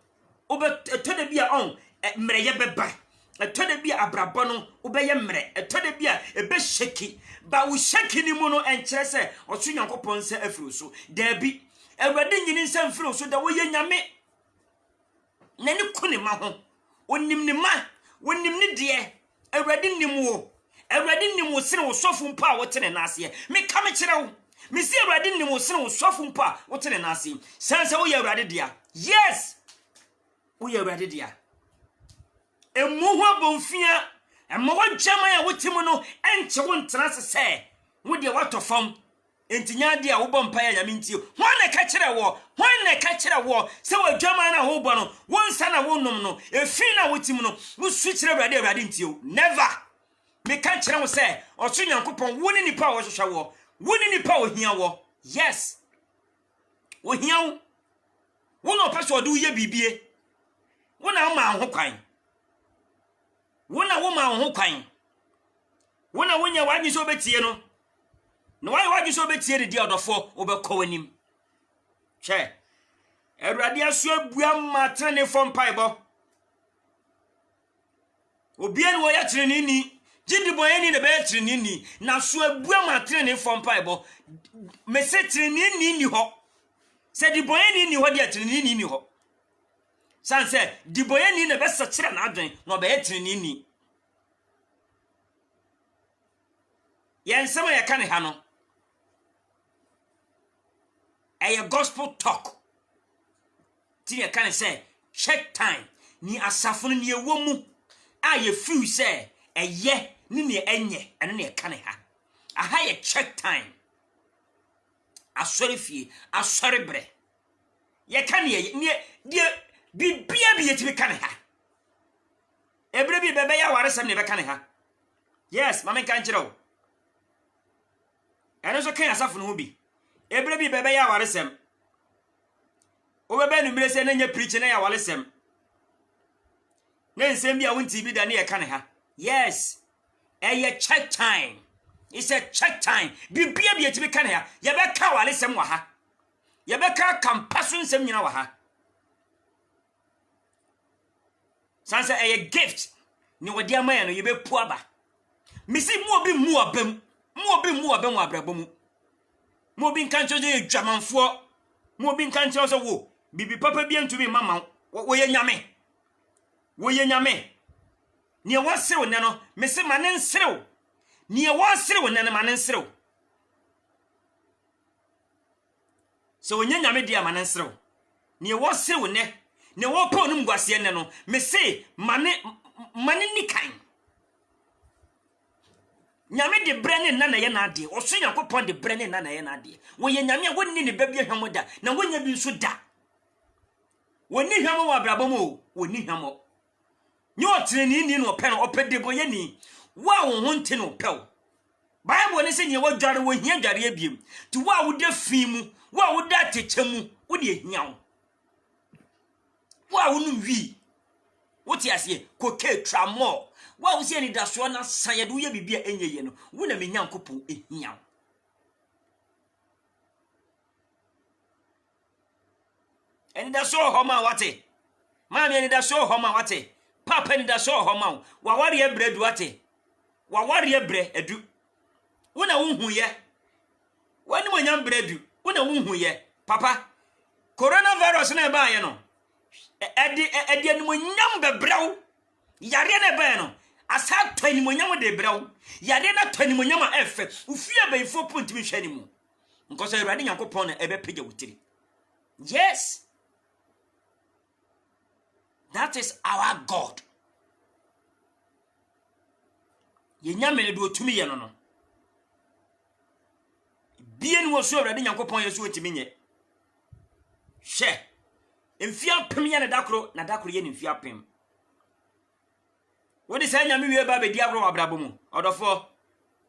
obe toda bi a on mreye beba etode bi abrabɔ no wobɛyɛ mmerɛ etode bi a ebe sheki ba wo sheki ni mu no enkyerɛ sɛ ɔso Nyankopɔn sɛ afiri so da bi Awurade nyini nsa mfiri so da woyɛ nyame na ne ko ne ma ho onim ne ma wonim ne de Awurade nim wo Awurade nim wo sene wo sɔfo mpa a wotene na ase me ka me kyerɛ wo me si Awurade nim wo sene wo sɔfo mpa a wotene na ase sansa wo yɛ Awurade dia yes wo yɛ Awurade dia emu ho abonfia emma wagyaman a wotimu no enche wo ntena sese wo de watofam entinya de a wo bɔ mpa ya nyame ntie ho na ka kyerɛ wo se wagyaman na wo bɔ no wo nsa na wo nom no efi na wotimu no wo su kyerɛ Awurade ntie never me ka kyerɛ wo se ɔso Nyankopɔn wo ni nipa wo hwehwɛ wo ni nipa wo hia wo yes wo hia wo no pɛso ɔde wo yɛ bibie wo na ma ho kwan wona wo ma ho kwan wona wonya wagi so betie no na wagi so betie de dia odofo obekɔ wanim hwɛ Awurade aso abua ma trene fom paibo obia ne wo ya trene ni gidi boyeni ne be trene ni na so abua ma trene fom paibo me se trene ni hɔ se di boyeni ni hɔ dia trene ni hɔ sanse di boyeni ne be se kyerɛ na adwen na obeye trene ni yen sama ya kan ha no gospel talk ti ya kan say check time ni asafo ni ewo mu a ye feel say eye ni ne enye ene ne kan ha aha ye check time asori fie asori bre ye kan ye die bibia bi ye ti kan ha ebre bi bebe ya waresem ne be kan ha yes mama kan kire ene so kan asafo no ho bi ebre bi bebe ya waresem o bebe nu mire se na nya preach na ya waresem na nsem bi a wonti bi da na ye kan ha yes check time it's a check time bibia bi etibi kan ha ye be ka waresem wa ha ye be ka kampaso nsem nyina wa ha sansa gift ni wodi amaya no ye be pu aba misi mu abam wa abrabomu mo obi nkancho je dwamanfo mo obi nkancho so wo bibi papa bi antumi mama wo ye nyame ne wo serew ne no misi manen serew ne wo serew ne manen serew so wonya nyame dia manen serew ne wo serew ne wo pa onum gwase ne no misi mane ni kan nyame de brene na ye na ade oso Nyankopɔn de brene na ye na ade wo ye nyame wonni ne babia hwamo da na wonya bi nso da wonni hwamo wa abrabomo wonni hwamo nyo treni ni no pɛ no opede boye ni wa wo ho nte no pɛ Bible ne se nye wo dware wo hia dware abiem ti wa wo da fi mu wa wo da teche mu wo de hia wa wo nu wi wo ti ase ko ke tramo wa wo se ni da so na san ye do ye bibia enyeye no wo na me Nyankopɔn ehia eni da so ho ma wate maami eni da so ho ma wate papa eni da so ho ma wa ware ebre du wate wa ware ebre edu wo na wo hu ye wani mo nyam bredu wo na wo hu ye papa coronavirus na ba ye no edi eni mo nyam bebraw yare na ba ye no asa tani mo nyam de braw yare na tani mo nyam a efe ufia ba ifo pontimi hwani mu nkoso Awurade Nyankopɔn na ebe pege wutiri yes that is our God ye nyamele do otumi ye no no bien wo so Awurade Nyankopɔn ye so otimi nye hwe emfia pem ye na dakoro ye ne mfia pem what is nyame wie ba be di agro abrabomu odofo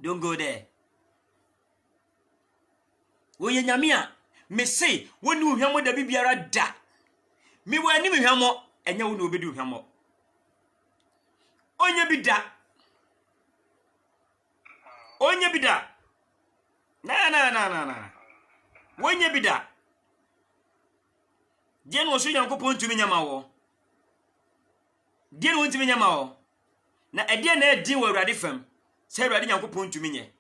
don't go there wo ye nyame a me say woni uhwamo da bibiara da me wani me hwamo enya wo no obedi uhwamo onye bi da na wonye bi da die no so Nyankopɔn tumi nyama wo die no ntumi nyama wo na ede na edi wo awurade fam se awurade nyankopon tumi nye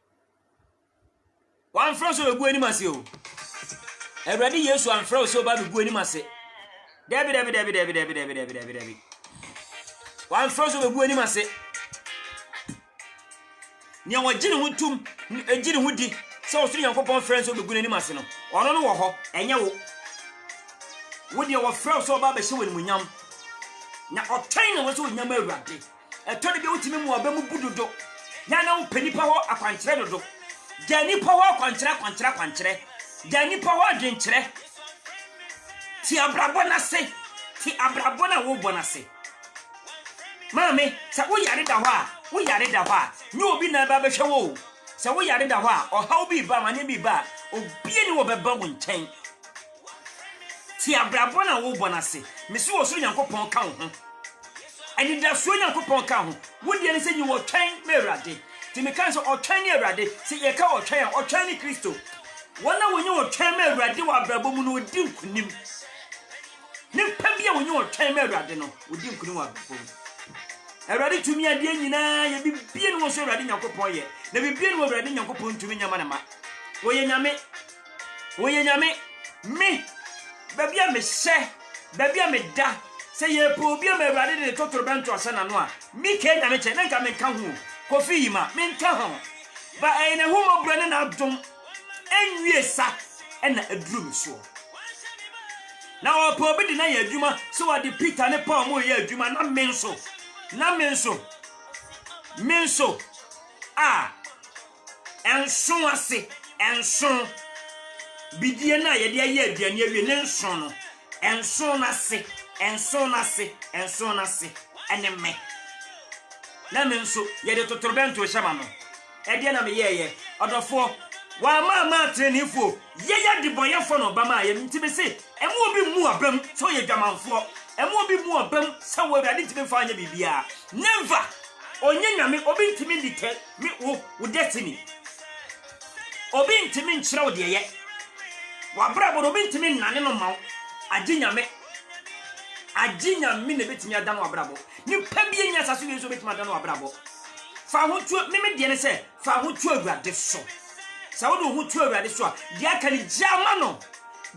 wan fro so egu ani mase o awurade yesu an fro so ba egu ani mase debi wan fro so egu ani mase ni an wagine ho tum ejine ho di se o so nyankopon friends so egu ani mase no ono no wo ho enye wo de wo fro so ba be hye wani munyam na otwan na wo so nyam awurade eto de bi utimi mu aba mu bududo ya na wo panipa ho akwankyere dodo jani pa ho akwankyere jani pa ho adwenkyere ti abrabo na se ti abrabo na wo bo na se mame sa wo yare da ho a ni obi na ba behwe wo sa wo yare da ho a o ha obi ba mane bi ba obie ni wo beba wo nkyɛn ti abrabo na wo bo na se mesi wo so nyankopɔn ka ho ani da so nyankopɔn ka ho wo die ne se nyi wo twɛn me awurade ti me kan so o twɛn ni awurade se ye ka o twɛn ni Kristo wona wo nyi wo twɛn me awurade wa abrabo mu no odi nkunim ne pabia wo nyi wo twɛn me awurade no odi nkunim wa abrabo mu awurade tumi ade nyina ye bibie no so awurade nyankopɔn ye na bibie no awurade nyankopɔn tumi nyama na ma wo ye nyame me babia me hye babia me da se ye po bia me awurade de totoro bento asana no a mi ke nyame che na nka me nka ho kofi yima me nka ho ba ene ho mo brane na adom enwie sa ena aduru mi so na o po bi de na ye adwuma so wa de Peter ne Paul mo ye adwuma na menso enso ase enso bidie na ye de aye aduane awie ne nso no enso na se ene me na menso ye de totorbento hyama no e de na me ye odofo wa ma trenifo ye de boyefo no ba ma ye ntime se emu obi mu abam so ye dwamanfo emu obi mu abam se wo awurade ntime fa anya bibia never onye nyame obi ntime dite me wo destiny obi ntime nkyere wo de ye wa brabo obi ntime nane no mawo aginyame ne betimi adan wa brabo ni pabie nya saso yeso betimi adan wa brabo fa ho tu me de ne se fa ho tu awurade so sa wo do ho tu awurade so a de aka ni jama no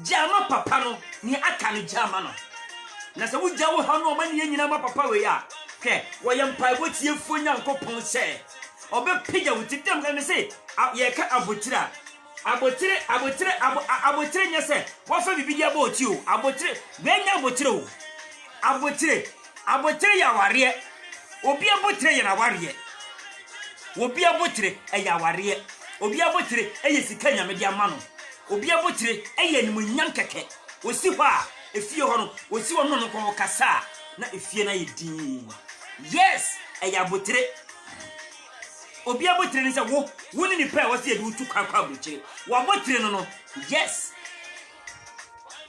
jama papa no ni aka ni jama no na se wo jawo ha no ma ne nyina ma papa we ya hwe wo yem pai bo tie fu nyankopon se obe pija wo titem ga me se ye ka abotire nya se wo fa bibidia ba oti o abotire be nya abotire ya ware obi abotire ya na ware obi abotire ya ware obi abotire sika nyame dia ma no obi abotire nimunyam keke osi hɔ a efie hɔ no osi hɔ no ko kasa na efie na yedin yes abotire obi abotire ni se wo ni pra wo se ye du tu kwakwa abotire wo abotire no yes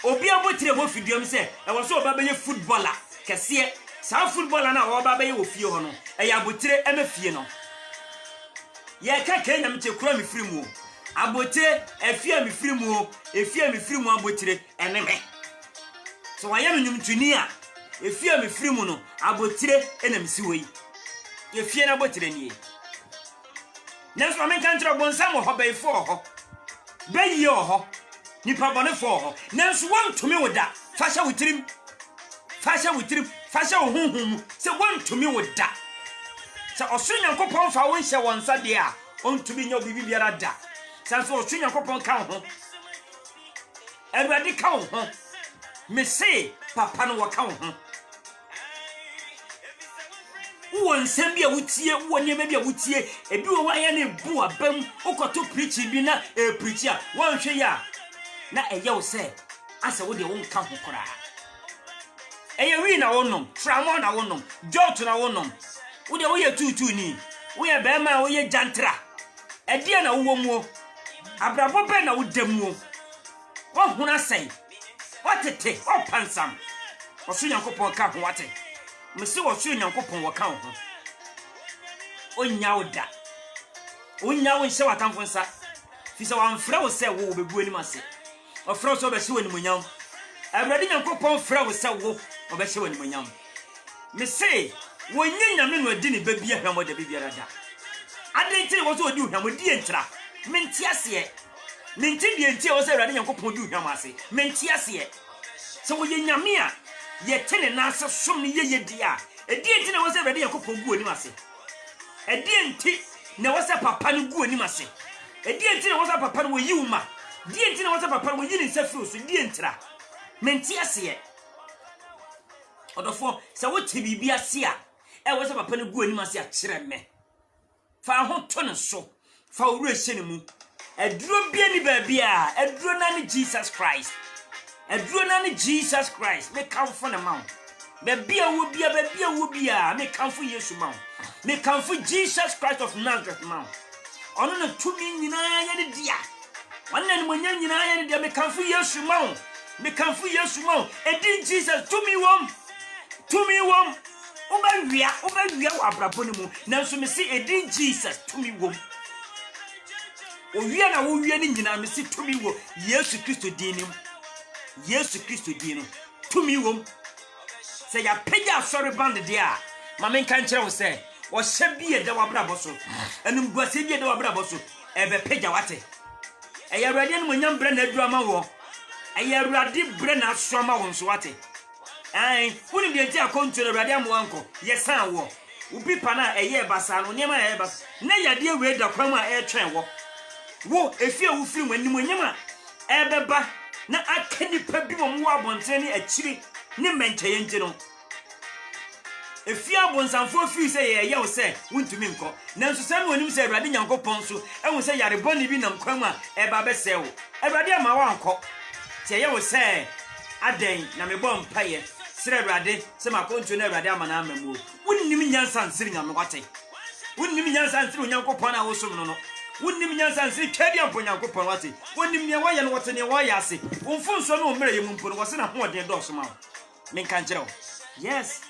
obi abotire wo fidiom se e wo so oba be ye footballer kese sa footballer na wo oba be ye wo fie hɔ no abotire fie no ye ka Kenya mche kura mi firi mu abotire efia mi firi mu abotire eneme so wa ya nyum tuni a efia mi firi mu no abotire enam si wei efia na abotire nie na so men kan tro bonsam ho bai fo ho bai yo ho nipa bone fo ho na so wantumi woda fasha wutirim fasha wo hunhum se wantumi woda sa osu nyankopon fa won hye won sa de a ontumi nya obibi biara da sa so osu nyankopon ka ho awurade ka ho me se papa no waka ho won nsem bia wutie won nyema bia wutie ebi wo wan ya ne bu abam ukoto preaching bi na preach a won hwe ya na eye wo se asa wo de won ka ho kora eye wi na wonom tramo na wonom jot na wonom wo de wo ye tutu ni wo ye be ma wo ye jantra ede na wo mu abrabo be na wo damu wo huna sai watete o pansam osu nyankopon ka ho wate mese osu nyankopon wo ka ho onya oda onya wo hye watamfo nsa fi se wamfra wo se wo bebu ani mase ofra so be hye wani munyam awurade nyankopon fra wo se wo be hye wani munyam mese wonye nyame no adi ne babia hwamo da bibia da adentire wo so odi hwamo di entra menti ase menti di enti wo se awurade Nyankopɔn di hwamo ase menti ase so wo ye nyame a ye tene na ase som ne ye di a edi enti na wo se awurade Nyankopɔn gu oni ase edi enti na wo se papa no gu oni ase edi enti na wo se papa no wo yi uma di enti na wo se papa no wo yi ne nsafi so di entra menti ase odofo se wo te bibia ase a wo se papa no gu oni ase a kire me fa ho to ne so fa wo rehye ne mu eduro bia ni ba bia eduro na ni Jesus Christ eduro na ni Jesus Christ me kamfo na mawo be bia wo bia me kamfo Yesu mawo me kamfo Jesus Christ of Nazareth mawo ono na tumi nyina ya ne dia wannan ni monya nyina ya ne dia me kamfo Yesu mawo edin Jesus tumi wom Ubawia wa abrabɔ ne mu nanso me se edin Jesus tumi wom owia na wo wia ne nyina me se tumi wo Yesu Kristo din no tumi wom se ya pega sorry band de a ma men kan kyerɛ wo se wo hye bi eda wa abrabɔ so enum guase bi eda wa abrabɔ so ebe pega wate eya awurade ne monyam bre na adura ma wo eya awurade bre na aso ma wo nso wate woni de ntia kontu na awurade amoanko yesan wo ubi pa na eye basa no nyema eye basa na yade we da kwam a twɛn wo efie wo firi wanim nyema ebeba na akani pa bi mo wo abonten ne akiri ne menkyeye nti no efie abonsanfo firi se ye wo se wontumi nkɔ nanso se no wanim se awurade Nyankopɔn so ehu se yare bɔne bi nam kwam a eba bɛsɛ wo awurade ama wa nkɔ tie ye wo se aden na me bɔ mpaye sire awurade se makontu na awurade ama na amamu wonnim nyansa nsiri nyame wate wonnim nyansa nsiri Nyankopɔn a wo som no wonnim nyansa nsiri twadi ampo Nyankopɔn wate wonnim ne wayɛ no wate ne wayɛ ase wonfo nso no mmere yemu mpo no wose na hoɔden dɔ so ma men kan kyerɛ wo yes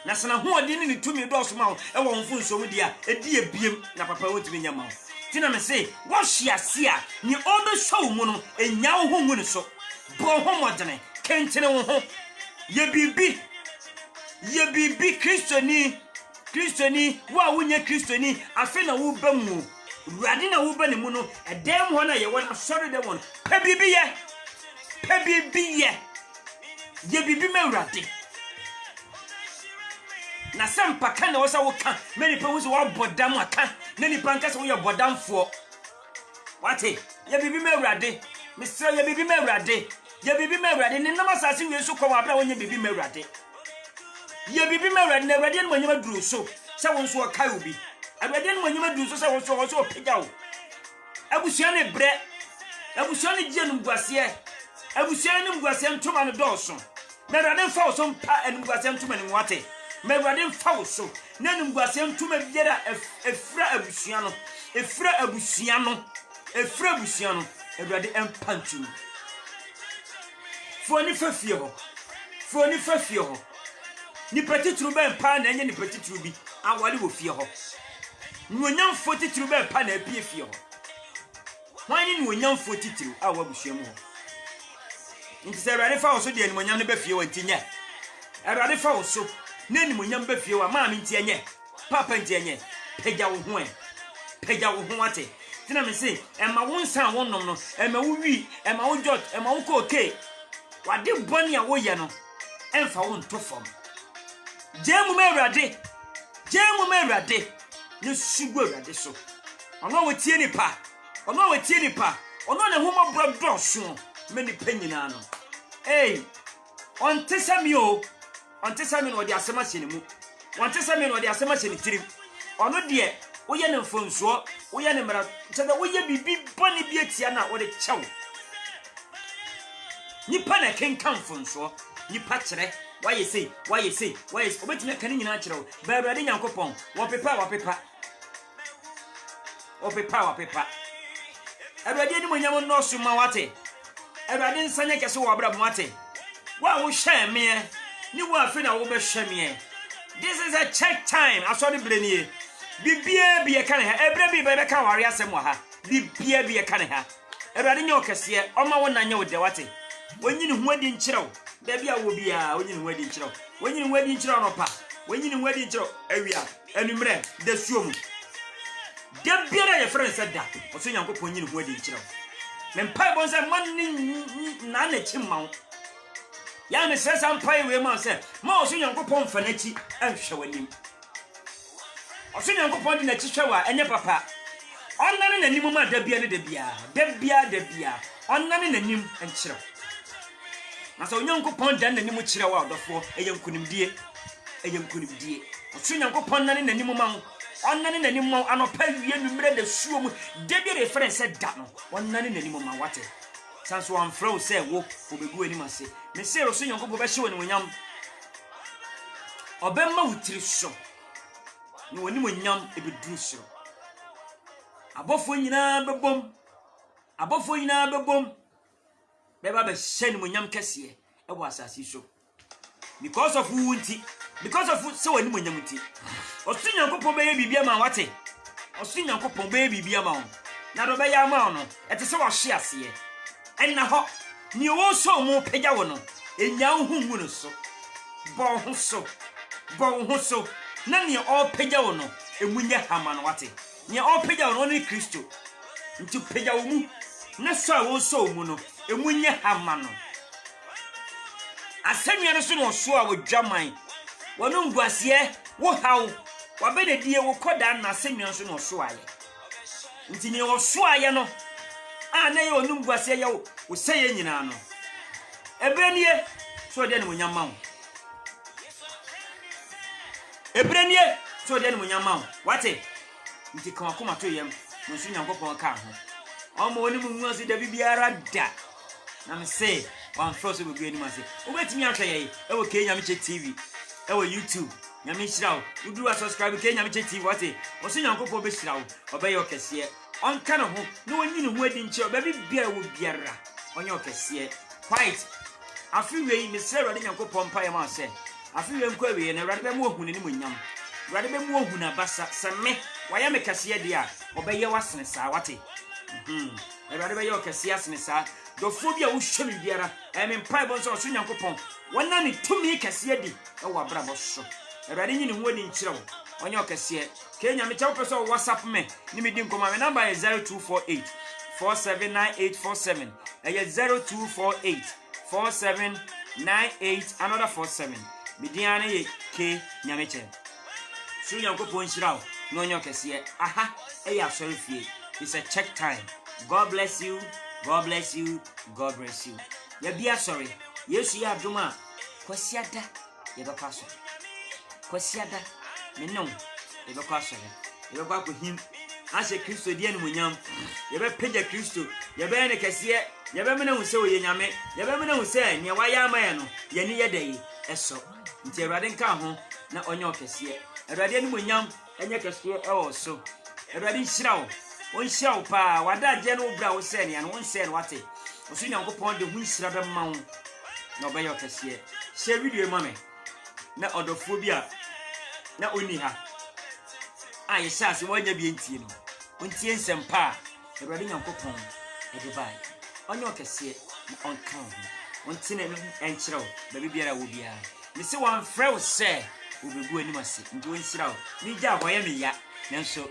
na sana hoɔden ne tumi dɔ so ma wo e wo wonfo nso mu dia edi ebiem na papa wotumi nya ma wo tina me se wo hye ase a ni obɛhwɛ mu no enya wo ho ngu ne so bo ho modene kentene wo ho ye bibi Kristoni wa wonye Kristoni afi na wo ba mu ruade na wo ba ne mu no edem ho na ye won asori de won pe bibi ye ye bibi me ruade na sempa kan na wo sa wo kan many pe wo so wo bodam aka na ni panka so wo ye bodamfo wate ye bibi me ruade misra ye bibi me ruade ne nam asase we so kwa abra wonye bibi me ruade ye bibi me ruade na ruade no manyama duru so se won so kai obi ruade no manyama duru so se won so pega wo abusua ne bre abusua ne gye no guase abusua ne guase ntoma no dɔɔso na ruade fa wo so mpa enu guase ntoma ne wate me ruade fa wo so na enu guase ntoma biara efra abusua no ruade empantu Foni fafie ho ni petitru be mpa na enye ni petitru bi awale wo fie ho nwonyam fotitru be mpa na apie fie ho wani nwonyam fotitru awa busua mu ho nti se awurade fa wo so de nwonyam ne be fie wo ntinya awurade fa wo so na nwonyam be fie wo ma me nti enye papa nti enye pegya wo ho ate tina me se ema wo nsan wo nom no ema wo wi ema wo jot ema wo ko okay wade bɔne a woyɛ no emfa wo nto fam jemu me awurade ne sugu awurade so ɔno wotie nipa ɔno ne homa brɔdɔ so me nipa nyina no ɔnte sami no ɔde asɛm ahyɛ ne mu ɔnte sami no ɔde asɛm ahyɛ ne tirim ɔno deɛ woyɛ ne mfonsoɔ woyɛ ne mmara kyɛ dɛ woyɛ bibi bɔne bi atia na wode kyɛw nipa na kenkan fonso nipa kyerɛ wayɛ sei obetime kan nyina kyerɛ wo ba awurade Nyankopɔn wapepa awurade ni monyam no so ma wate awurade nsanya kɛse wo abrabɔ wate wa wo hwɛ me ni wo afi na wo bɛ hwɛ me this is a check time asɔre brenie bibia bi kan ha ebre bi ba kan ware asɛm wa ha bibia bi kan ha awurade nyɛ okɛse ɔma wo nanya wo de wate wonyini ho adi nkyerɛw da bia wo bia wonyini ho adi nkyerɛw no pa When you wedding nchiro area enumre da suom da biara ye friend said that oso Nyankopon nyine wedding nchiro me mpai bon say man na na chimma ya me say sam mpai we man say ma oso Nyankopon fa na chi anhwe wanim oso Nyankopon di na chi hwe wa enye papa onnane na nim ma da bia ne da bia onnane na nim nchiro na so Nyankopon dan na nim chire wa odofo eyankunimdie oso Nyankopon nane na nim ma onnane na nim ma anopa wie numre da suo mu de bi reference da no onnane na nim ma wate sanso am flow say wo obegu anim ase me say oso Nyankopon be hye woni wonyam obemma wutiri so ni woni wonyam ebeduru so abofo nyina bebom beba be hye ni wonyam kese e wo asase so because of wunti because of so woni wonyam nti oso Nyankopon be ye bibia ma wate oso Nyankopon be ye bibia ma na do be ya ma no ete se wo hye ase enna ho ni wo so mo pagya wo no enya hunhu no so bo ho so na ni o pagya wo no emunye hama no wate ni o pagya wo no ni Kristo nti pagya wo mu na so mu no emunye hama no asemia no so no so a wo dwaman wono nguase wo haw wabede die wo koda na asemia so no so aye nti ni wo so aye no na ye wono nguase ye wo seye nyina no ebrenie so de ne wonyama wo ebrenie so de ne wonyama wo wate nti kan akoma to yem no so Nyankopon ka ho omo woni mu nwa so da bibiara da na me say one frost we go anima say obetimi ahwe ye e wo Kenya Miche TV e wo YouTube nyame hira wo do subscribe Kenya Miche TV wate wo so Nyankopon be hira wo obaye okese on kana ho na wonyine ho adi nche oba bibia wo biara onye okese white afiwe ni se Awurade Nyankopon pa ye ma say afiwe nkwa we na Awurade be mu ohunu ni monyam Awurade be mu ohunu abasa se me waya me kase de a obaye wasene sa wate Awurade be ye okese asene sa do phobia wo hwe me biara me mpai bon so Nyankopon wona ne tumi kase di e wo abrabo so Awurade nyine ho adi nkyere wo onye okese Kenya Miche wo person WhatsApp me ni me di nkoma me number is 0248 479847 0248 4798 another 47 Midiana ye Kenya Miche so Nyankopon hira wo no onye okese aha ya sorry fie it's a check time. God bless you. God bless you. God bless you. Ya bia sorry. Yesu ya adoma. Kwasiada ye be kwa sorry. Kwasiada me no ye be kwa sorry. Ye be kwa ko him. Ase Kristo die ne monyam. Ye be pagya Kristo. Ye be ne kase. Ye be mena hu se wo ye nyame. Ye be mena hu se ne wa ya amaye no. Ye ne ye dai eso. Nti Awurade nka ho na onye okese. Awurade ne monyam enye kase e wo so. Awurade hira wo. On shall pa wada je no bra wo se ne an won se no wate oso Nyankopon de hu hira be ma wo na obaye okese share video ma me na odofo bi a na oni ha aye sha se wonya bi entie no ontie nsem pa Awurade Nyankopon e de bai onye okese na on kan ho ontie na enkyere wo ba bibiara wo bia me se wan frɛ wo se wo begu anim ase nti won hira wo mi gya hoye me ya nanso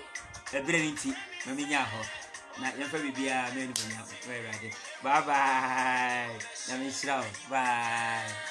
ebre nti mami nyaho na yemfa bibia me ni bonya. Bye bye. Na me hira wo. Bye.